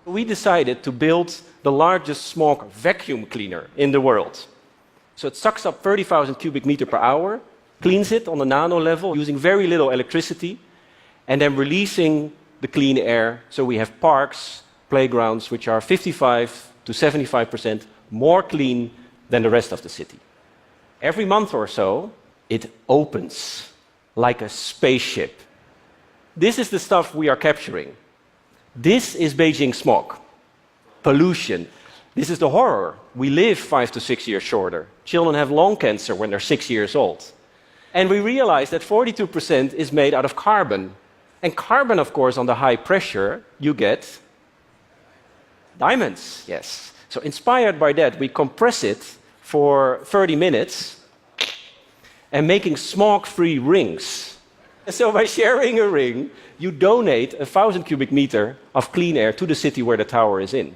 We decided to build the largest smog vacuum cleaner in the world. So it sucks up 30,000 cubic meters per hour, cleans it on a nano level using very little electricity, and then releasing the clean air. So we have parks, playgrounds, which are 55 to 75% more clean than the rest of the city. Every month or so, it opens like a spaceship. This is the stuff we are capturing. This is Beijing smog, pollution. This is the horror. We live 5 to 6 years shorter. Children have lung cancer when they're 6 years old. And we realize that 42% is made out of carbon. And carbon, of course, on the high pressure, you get diamonds, yes. So inspired by that, we compress it for 30 minutes and making smog-free rings. And so by sharing a ring, you donate 1,000 cubic meters of clean air to the city where the tower is in.